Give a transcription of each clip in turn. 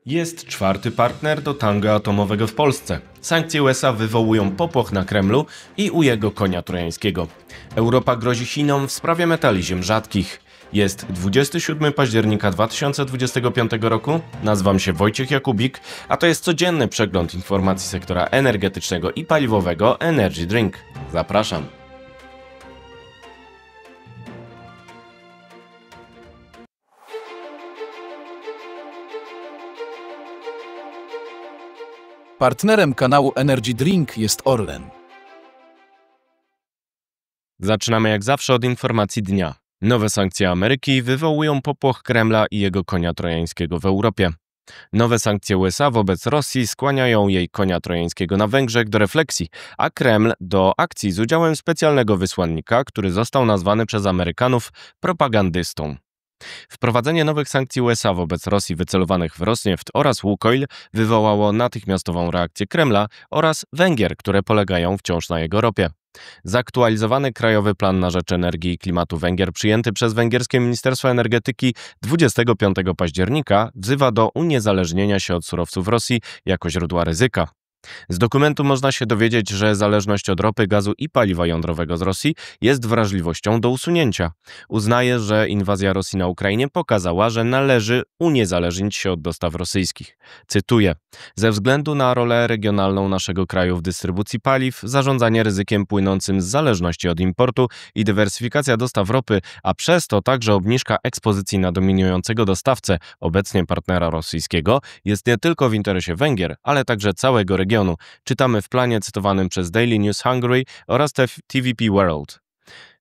Jest czwarty partner do tanga atomowego w Polsce. Sankcje USA wywołują popłoch na Kremlu i u jego konia trojańskiego. Europa grozi Chinom w sprawie metali ziem rzadkich. Jest 27 października 2025 roku. Nazywam się Wojciech Jakubik, a to jest codzienny przegląd informacji sektora energetycznego i paliwowego Energy Drink. Zapraszam. Partnerem kanału Energy Drink jest Orlen. Zaczynamy jak zawsze od informacji dnia. Nowe sankcje Ameryki wywołują popłoch Kremla i jego konia trojańskiego w Europie. Nowe sankcje USA wobec Rosji skłaniają jej konia trojańskiego na Węgrzech do refleksji, a Kreml do akcji z udziałem specjalnego wysłannika, który został nazwany przez Amerykanów propagandystą. Wprowadzenie nowych sankcji USA wobec Rosji wycelowanych w Rosnieft oraz Łukoil wywołało natychmiastową reakcję Kremla oraz Węgier, które polegają wciąż na jego ropie. Zaktualizowany Krajowy Plan na rzecz Energii i Klimatu Węgier przyjęty przez węgierskie Ministerstwo Energetyki 25 października wzywa do uniezależnienia się od surowców Rosji jako źródła ryzyka. Z dokumentu można się dowiedzieć, że zależność od ropy, gazu i paliwa jądrowego z Rosji jest wrażliwością do usunięcia. Uznaje, że inwazja Rosji na Ukrainie pokazała, że należy uniezależnić się od dostaw rosyjskich. Cytuję: ze względu na rolę regionalną naszego kraju w dystrybucji paliw, zarządzanie ryzykiem płynącym z zależności od importu i dywersyfikacja dostaw ropy, a przez to także obniżka ekspozycji na dominującego dostawcę, obecnie partnera rosyjskiego, jest nie tylko w interesie Węgier, ale także całego regionu. Czytamy w planie cytowanym przez Daily News Hungary oraz TVP World.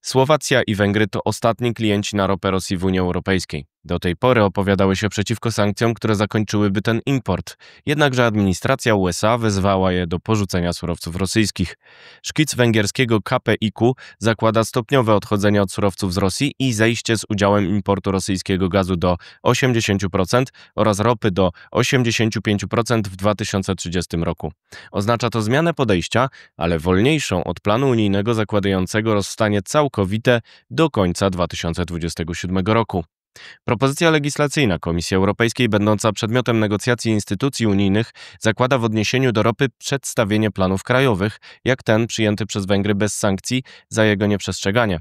Słowacja i Węgry to ostatni klienci na ropę Rosji w Unii Europejskiej. Do tej pory opowiadały się przeciwko sankcjom, które zakończyłyby ten import. Jednakże administracja USA wezwała je do porzucenia surowców rosyjskich. Szkic węgierskiego KPIQ zakłada stopniowe odchodzenie od surowców z Rosji i zejście z udziałem importu rosyjskiego gazu do 80% oraz ropy do 85% w 2030 roku. Oznacza to zmianę podejścia, ale wolniejszą od planu unijnego zakładającego rozstanie całkowite do końca 2027 roku. Propozycja legislacyjna Komisji Europejskiej, będąca przedmiotem negocjacji instytucji unijnych, zakłada w odniesieniu do ropy przedstawienie planów krajowych, jak ten przyjęty przez Węgry bez sankcji za jego nieprzestrzeganie.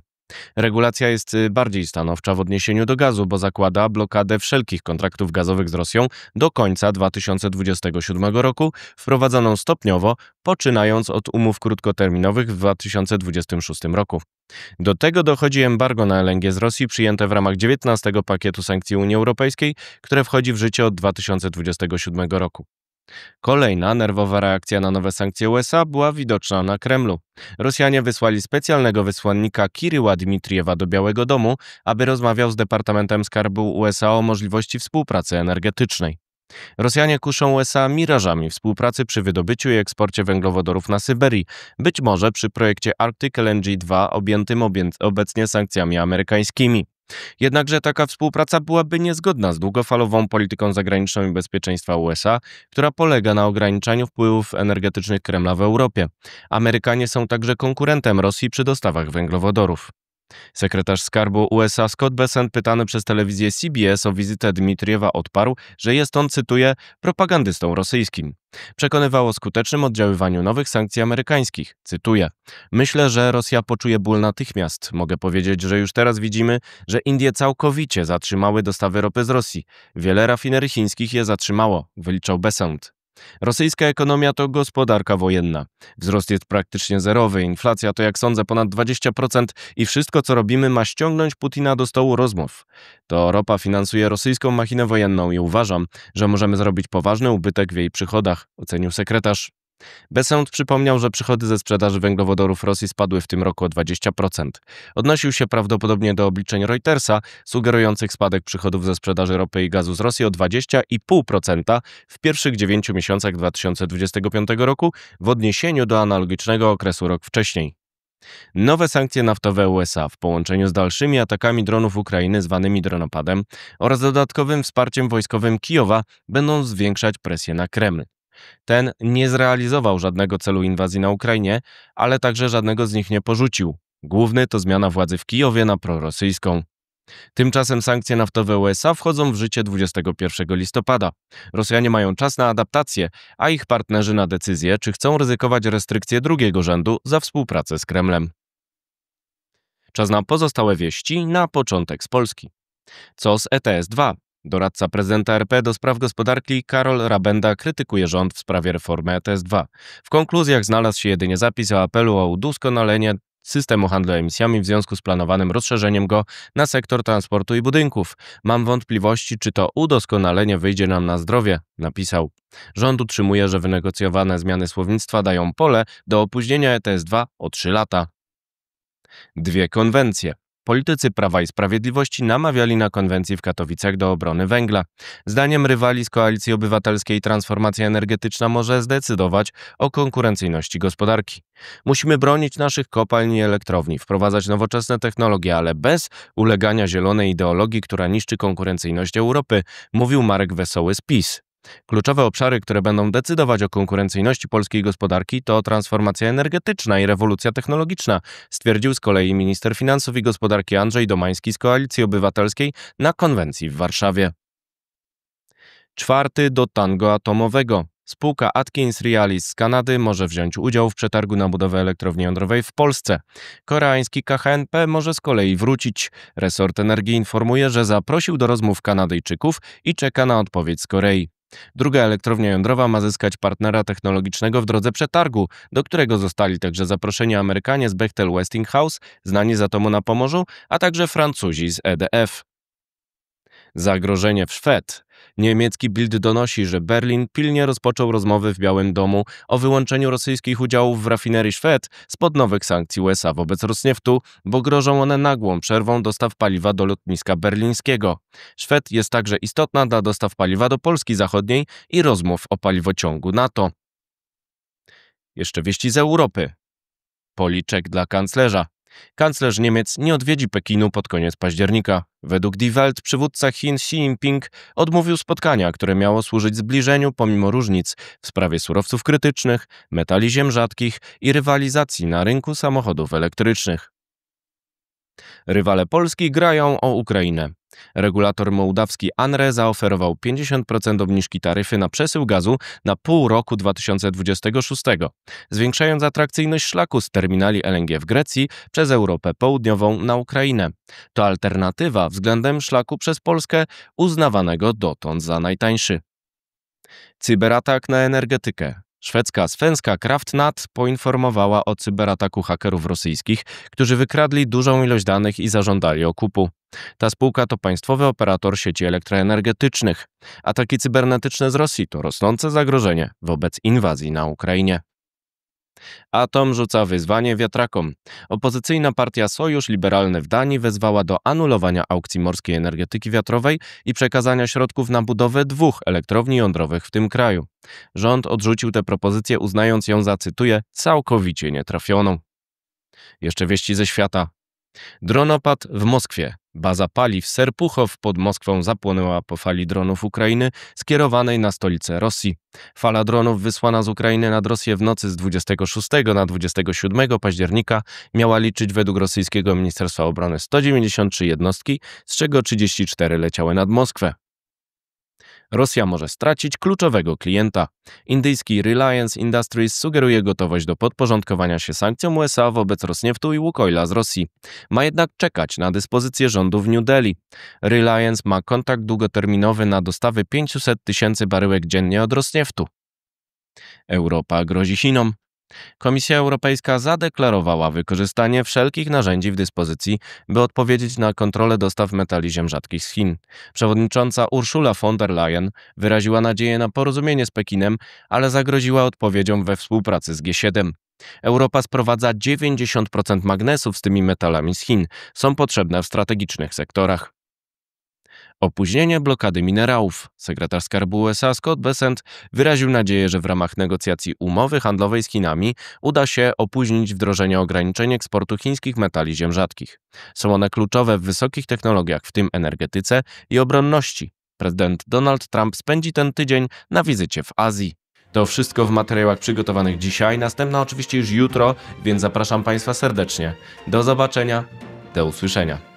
Regulacja jest bardziej stanowcza w odniesieniu do gazu, bo zakłada blokadę wszelkich kontraktów gazowych z Rosją do końca 2027 roku, wprowadzoną stopniowo, poczynając od umów krótkoterminowych w 2026 roku. Do tego dochodzi embargo na LNG z Rosji przyjęte w ramach 19 pakietu sankcji Unii Europejskiej, które wchodzi w życie od 2027 roku. Kolejna nerwowa reakcja na nowe sankcje USA była widoczna na Kremlu. Rosjanie wysłali specjalnego wysłannika Kiryła Dmitrijewa do Białego Domu, aby rozmawiał z Departamentem Skarbu USA o możliwości współpracy energetycznej. Rosjanie kuszą USA mirażami współpracy przy wydobyciu i eksporcie węglowodorów na Syberii, być może przy projekcie Arctic LNG 2 objętym obecnie sankcjami amerykańskimi. Jednakże taka współpraca byłaby niezgodna z długofalową polityką zagraniczną i bezpieczeństwa USA, która polega na ograniczaniu wpływów energetycznych Kremla w Europie. Amerykanie są także konkurentem Rosji przy dostawach węglowodorów. Sekretarz Skarbu USA Scott Bessent, pytany przez telewizję CBS o wizytę Dmitrijewa, odparł, że jest on, cytuję, propagandystą rosyjskim. Przekonywał o skutecznym oddziaływaniu nowych sankcji amerykańskich. Cytuję: myślę, że Rosja poczuje ból natychmiast. Mogę powiedzieć, że już teraz widzimy, że Indie całkowicie zatrzymały dostawy ropy z Rosji. Wiele rafinerii chińskich je zatrzymało, wyliczał Bessent. Rosyjska ekonomia to gospodarka wojenna. Wzrost jest praktycznie zerowy, inflacja to, jak sądzę, ponad 20% i wszystko, co robimy, ma ściągnąć Putina do stołu rozmów. To ropa finansuje rosyjską machinę wojenną i uważam, że możemy zrobić poważny ubytek w jej przychodach, ocenił sekretarz. Bessent przypomniał, że przychody ze sprzedaży węglowodorów Rosji spadły w tym roku o 20%. Odnosił się prawdopodobnie do obliczeń Reutersa, sugerujących spadek przychodów ze sprzedaży ropy i gazu z Rosji o 20,5% w pierwszych 9 miesiącach 2025 roku w odniesieniu do analogicznego okresu rok wcześniej. Nowe sankcje naftowe USA w połączeniu z dalszymi atakami dronów Ukrainy zwanymi dronopadem oraz dodatkowym wsparciem wojskowym Kijowa będą zwiększać presję na Kreml. Ten nie zrealizował żadnego celu inwazji na Ukrainie, ale także żadnego z nich nie porzucił. Główny to zmiana władzy w Kijowie na prorosyjską. Tymczasem sankcje naftowe USA wchodzą w życie 21 listopada. Rosjanie mają czas na adaptację, a ich partnerzy na decyzję, czy chcą ryzykować restrykcje drugiego rzędu za współpracę z Kremlem. Czas na pozostałe wieści, na początek z Polski. Co z ETS-2? Doradca prezydenta RP do spraw gospodarki Karol Rabenda krytykuje rząd w sprawie reformy ETS-2. W konkluzjach znalazł się jedynie zapis o apelu o udoskonalenie systemu handlu emisjami w związku z planowanym rozszerzeniem go na sektor transportu i budynków. Mam wątpliwości, czy to udoskonalenie wyjdzie nam na zdrowie, napisał. Rząd utrzymuje, że wynegocjowane zmiany słownictwa dają pole do opóźnienia ETS-2 o 3 lata. Dwie konwencje. Politycy Prawa i Sprawiedliwości namawiali na konwencji w Katowicach do obrony węgla. Zdaniem rywali z Koalicji Obywatelskiej transformacja energetyczna może zdecydować o konkurencyjności gospodarki. Musimy bronić naszych kopalń i elektrowni, wprowadzać nowoczesne technologie, ale bez ulegania zielonej ideologii, która niszczy konkurencyjność Europy, mówił Marek Wesoły z PiS. Kluczowe obszary, które będą decydować o konkurencyjności polskiej gospodarki, to transformacja energetyczna i rewolucja technologiczna, stwierdził z kolei minister finansów i gospodarki Andrzej Domański z Koalicji Obywatelskiej na konwencji w Warszawie. Czwarty do tango atomowego. Spółka Atkins Realis z Kanady może wziąć udział w przetargu na budowę elektrowni jądrowej w Polsce. Koreański KHNP może z kolei wrócić. Resort Energii informuje, że zaprosił do rozmów Kanadyjczyków i czeka na odpowiedź z Korei. Druga elektrownia jądrowa ma zyskać partnera technologicznego w drodze przetargu, do którego zostali także zaproszeni Amerykanie z Bechtel Westinghouse, znani z atomu na Pomorzu, a także Francuzi z EDF. Zagrożenie w Szwed. Niemiecki Bild donosi, że Berlin pilnie rozpoczął rozmowy w Białym Domu o wyłączeniu rosyjskich udziałów w rafinerii Szwed spod nowych sankcji USA wobec Rosnieftu, bo grożą one nagłą przerwą dostaw paliwa do lotniska berlińskiego. Szwed jest także istotna dla dostaw paliwa do Polski Zachodniej i rozmów o paliwociągu NATO. Jeszcze wieści z Europy. Policzek dla kanclerza. Kanclerz Niemiec nie odwiedzi Pekinu pod koniec października. Według Die Welt przywódca Chin Xi Jinping odmówił spotkania, które miało służyć zbliżeniu pomimo różnic w sprawie surowców krytycznych, metali ziem rzadkich i rywalizacji na rynku samochodów elektrycznych. Rywale Polski grają o Ukrainę. Regulator mołdawski ANRE zaoferował 50% obniżki taryfy na przesył gazu na pół roku 2026, zwiększając atrakcyjność szlaku z terminali LNG w Grecji przez Europę Południową na Ukrainę. To alternatywa względem szlaku przez Polskę uznawanego dotąd za najtańszy. Cyberatak na energetykę. Szwedzka Svenska Kraftnät poinformowała o cyberataku hakerów rosyjskich, którzy wykradli dużą ilość danych i zażądali okupu. Ta spółka to państwowy operator sieci elektroenergetycznych. Ataki cybernetyczne z Rosji to rosnące zagrożenie wobec inwazji na Ukrainie. Atom rzuca wyzwanie wiatrakom. Opozycyjna partia Sojusz Liberalny w Danii wezwała do anulowania aukcji morskiej energetyki wiatrowej i przekazania środków na budowę 2 elektrowni jądrowych w tym kraju. Rząd odrzucił tę propozycję, uznając ją za, cytuję, całkowicie nietrafioną. Jeszcze wieści ze świata. Dronopad w Moskwie. Baza paliw Serpuchow pod Moskwą zapłonęła po fali dronów Ukrainy skierowanej na stolicę Rosji. Fala dronów wysłana z Ukrainy nad Rosję w nocy z 26 na 27 października miała liczyć według rosyjskiego Ministerstwa Obrony 193 jednostki, z czego 34 leciały nad Moskwę. Rosja może stracić kluczowego klienta. Indyjski Reliance Industries sugeruje gotowość do podporządkowania się sankcjom USA wobec Rosnieftu i Łukoila z Rosji. Ma jednak czekać na dyspozycję rządu w New Delhi. Reliance ma kontrakt długoterminowy na dostawy 500 000 baryłek dziennie od Rosnieftu. Europa grozi Chinom. Komisja Europejska zadeklarowała wykorzystanie wszelkich narzędzi w dyspozycji, by odpowiedzieć na kontrolę dostaw metali ziem rzadkich z Chin. Przewodnicząca Ursula von der Leyen wyraziła nadzieję na porozumienie z Pekinem, ale zagroziła odpowiedzią we współpracy z G7. Europa sprowadza 90% magnesów z tymi metalami z Chin. Są potrzebne w strategicznych sektorach. Opóźnienie blokady minerałów. Sekretarz Skarbu USA Scott Bessent wyraził nadzieję, że w ramach negocjacji umowy handlowej z Chinami uda się opóźnić wdrożenie ograniczeń eksportu chińskich metali ziem rzadkich. Są one kluczowe w wysokich technologiach, w tym energetyce i obronności. Prezydent Donald Trump spędzi ten tydzień na wizycie w Azji. To wszystko w materiałach przygotowanych dzisiaj, następna oczywiście już jutro, więc zapraszam Państwa serdecznie. Do zobaczenia, do usłyszenia.